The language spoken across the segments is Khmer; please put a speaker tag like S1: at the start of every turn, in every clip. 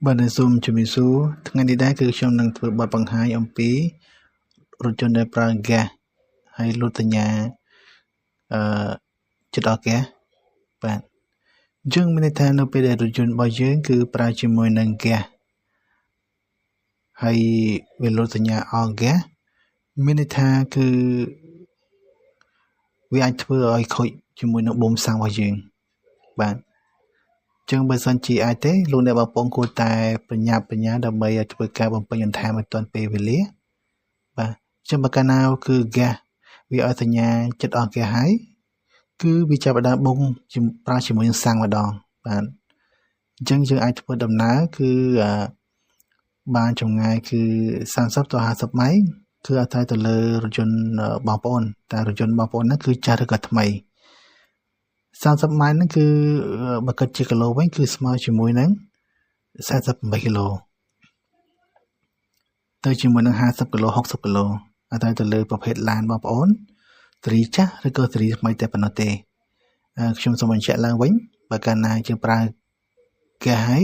S1: បាទសូមជំរាបសួរថ្ងៃនេះដែរគឺខ្ញុំនឹងធ្វើបទបង្ហាញអំពីរថយន្តដែលប្រើហ្គាសហើយលុបសញ្ញាចិត្តអស់ហ្គាសបាទអញ្ចឹងមានន័យថានៅពេលដែលរថយន្តរបស់យើងគឺប្រើជាមួយនឹងហ្គាសហើយវាលុបសញ្ញាអស់ហ្គាសមានន័យថាគឺវាអាចធ្វើឲ្យខូចជាមួយនឹងបូមសាំងរបស់យើងបាទចឹងបើសិនជាអាចទេលោកអ្នកបងប្អូនគួរតែប្រញាប់ប្រញាល់ដើម្បីធ្វើការបំពេញបន្ថែមឲ្យទាន់ពេលវេលាបាទចឹងបើកាលណាគឺហ្គាសវាឲ្យសញ្ញាចិត្តអស់ហ្គាសហើយគឺវាចាប់ផ្ដើមបូមប្រើជាមួយនឹងសាំងម្ដងបាទអញ្ចឹងយើងអាចធ្វើដំណើរគឺបានចម្ងាយគឺ30ទៅ50ម៉ៃល៍គឺអាស្រ័យទៅលើរថយន្តបងប្អូនតែរថយន្តបងប្អូនហ្នឹងគឺចាស់ឬក៏ថ្មី30ម៉ៃល៍ហ្នឹងគឺបើគិតជាគីឡូវិញគឺស្មើជាមួយនឹង48គីឡូទៅជាមួយនឹង50គីឡូ60គីឡូអាស្រ័យទៅលើប្រភេទឡានបងប្អូនស៊េរីចាស់ឬក៏ស៊េរីថ្មីតែប៉ុណ្ណោះទេខ្ញុំសូមបញ្ជាក់ឡើងវិញបើកាលណាយើងប្រើហ្គាសហើយ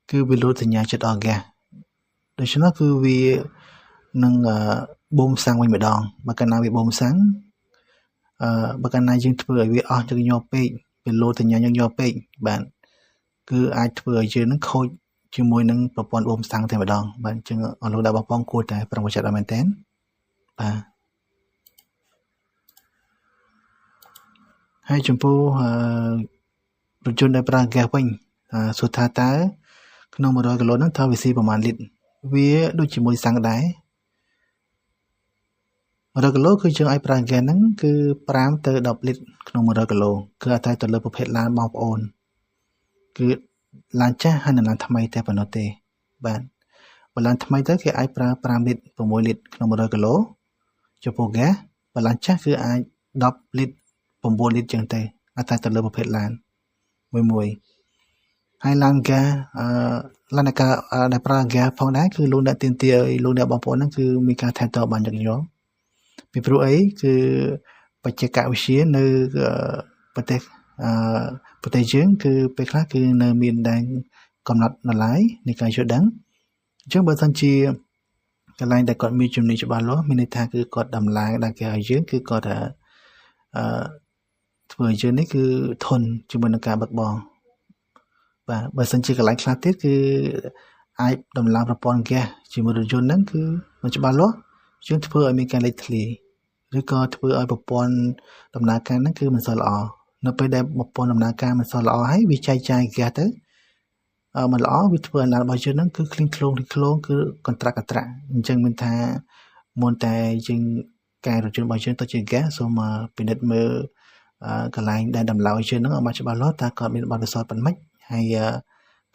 S1: គឺវាលុបសញ្ញាចិត្តអស់ហ្គាសដូច្នោះគឺវានឹងបូមសាំងវិញម្ដងបើកាលណាវាបូមសាំងបើកាលណាយើងធ្វើឲ្យវាអស់ញឹកញាប់ពេកវាលោតសញ្ញាញឹកញាប់ពេកបាទគឺអាចធ្វើឲ្យយើងនឹងខូចជាមួយនឹងប្រព័ន្ធបូមសាំងតែម្ដងបាទអញ្ចឹងអរលោកអ្នកបងប្អូនគួរតែប្រុងប្រយ័ត្នឲ្យមែនទែនបាទហើយចំពោះរថយន្តដែលប្រើហ្គាសវិញសួរថាតើក្នុង100គីឡូហ្នឹងតើវាស៊ីប្រមាណលីត្រវាដូចជាមួយសាំងដែរ100គីឡូគឺយើងឲ្យប្រើហ្គាសហ្នឹងគឺ5ទៅ10លីត្រក្នុង100គីឡូគឺអាស្រ័យទៅលើប្រភេទឡានបងប្អូនគឺឡានចាស់ហើយនិងឡានថ្មីតែប៉ុណ្ណោះទេបាទបើឡានថ្មីទៅគេអាចប្រើ5លីត្រ6លីត្រក្នុង100គីឡូចំពោះហ្គាសបើឡានចាស់គឺអាច10លីត្រ9លីត្រចឹងទៅអាស្រ័យទៅលើប្រភេទឡានមួយហើយឡានហ្គាសឡានដែលប្រើហ្គាសផងដែរគឺលោកអ្នកទាមទារឲ្យលោកអ្នកបងប្អូនហ្នឹងគឺមានការថែទាំបានញឹកញាប់ពីព្រោះអីគឺបច្ចេកវិទ្យានៅប្រទេសយើងគឺពេលខ្លះគឺនៅមានដែនកំណត់នៅឡើយនៃការយល់ដឹងអញ្ចឹងបើសិនជាកន្លែងដែលគាត់មានជំនាញច្បាស់លាស់មានន័យថាគឺគាត់ដំឡើងដល់គេឲ្យយើងគឺគាត់ធ្វើឲ្យយើងនេះគឺធន់ជាមួយនឹងការបាត់បង់បាទបើសិនជាកន្លែងខ្លះទៀតគឺអាចដំឡើងប្រព័ន្ធហ្គាសជាមួយរថយន្តហ្នឹងគឺមិនច្បាស់លាស់យើងធ្វើឲ្យមានការលេចធ្លាយឬក៏ធ្វើឲ្យប្រព័ន្ធដំណើរការហ្នឹងគឺមិនសូវល្អនៅពេលដែលប្រព័ន្ធដំណើរការមិនសូវល្អហើយវាចែកចាយហ្គាសទៅមិនល្អវាធ្វើឲ្យឡានរបស់យើងហ្នឹងគឺឃ្លីងឃ្លោងគឺកន្ត្រាក់អញ្ចឹងមានថាមុនតែយើងកែរថយន្តរបស់យើងទៅជាហ្គាសសូមពិនិត្យមើលកន្លែងដែលដំឡើងឲ្យយើងហ្នឹងឲ្យបានច្បាស់លាស់តើគាត់មានបទពិសោធន៍ប៉ុណ្ណឹងហើយ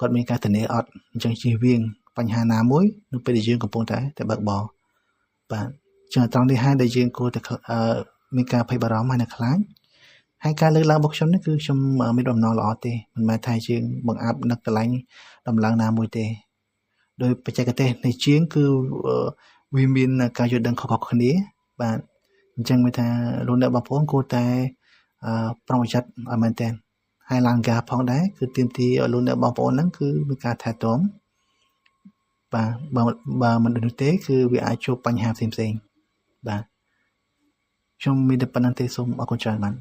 S1: គាត់មានការធានាអត់អញ្ចឹងជៀសវាងបញ្ហាណាមួយនៅពេលដែលយើងកំពុងតែបើកបរបាទចឹងត្រង់នេះហើយដែលយើងគួរតែមានការភ័យបារម្ភហើយនៅខ្លាចហើយការលើកឡើងរបស់ខ្ញុំនេះគឺខ្ញុំមានបំណងល្អទេមិនមែនថាយើងបង្អាប់នឹកកន្លែងដំឡើងណាមួយទេដោយបច្ចេកទេសនៃជាងគឺវាមានការយល់ដឹងខុសៗគ្នាបាទអញ្ចឹងមានថាលោកអ្នកបងប្អូនគួរតែប្រុងប្រយ័ត្នឲ្យមែនទែនហើយឡានហ្គាសផងដែរគឺទាមទារឲ្យលោកអ្នកបងប្អូនហ្នឹងគឺមានការថែទាំបាទបើមិនដូចនោះទេគឺវាអាចជួបបញ្ហាផ្សេងបាទខ្ញុំមានតែប៉ុណ្្នឹងទេសូមអរគុណច្រើនបាទ